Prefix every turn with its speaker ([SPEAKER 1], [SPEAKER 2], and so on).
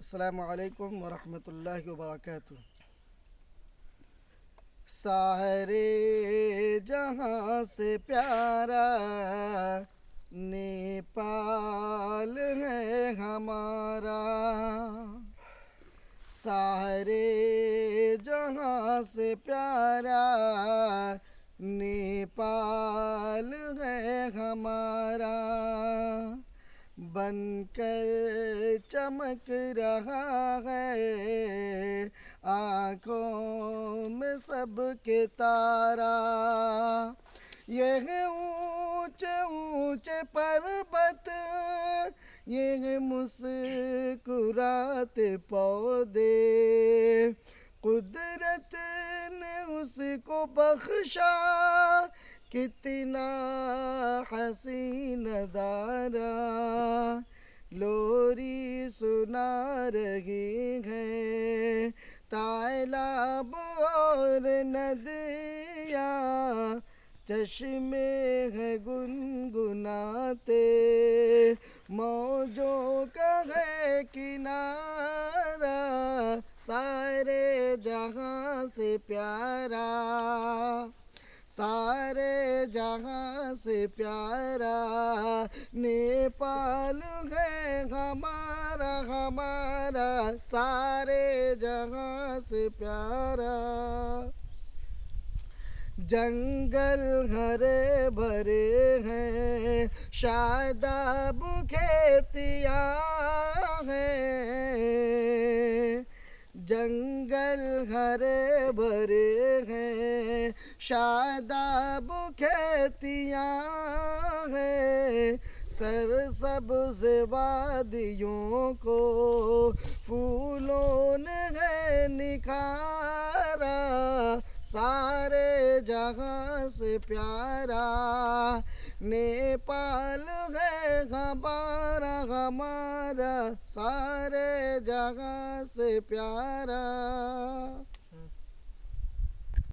[SPEAKER 1] अस्सलामु अलैकुम वरहमतुल्लाहि वबरकातुह। सारे जहाँ से प्यारा नेपाल है हमारा। सारे जहाँ से प्यारा नेपाल है हमारा। बनकर चमक रहा है आँखों में सबके तारा। यह ऊंचे ऊंचे पर्वत, ये मुस्कुराते पौधे, कुदरत ने उसको बख्शा कितना हसीन नज़ारा। लोरी सुना रही है तालाब और नदियाँ, चश्मे हैं गुनगुनाते, मौजों का है किनारा। सारे जहाँ से प्यारा, सारे जहाँ से प्यारा नेपाल है हमारा हमारा। सारे जहाँ से प्यारा। जंगल हरे भरे हैं, शादाब खेतियाँ हैं। जंगल हरे भरे हैं, शादाब खेतियाँ हैं। सरसब्ज़ वादियों को फूलों ने है निखारा। सारे जहाँ से प्यारा नेपाल है हमारा हमारा। सारे जहाँ से प्यारा।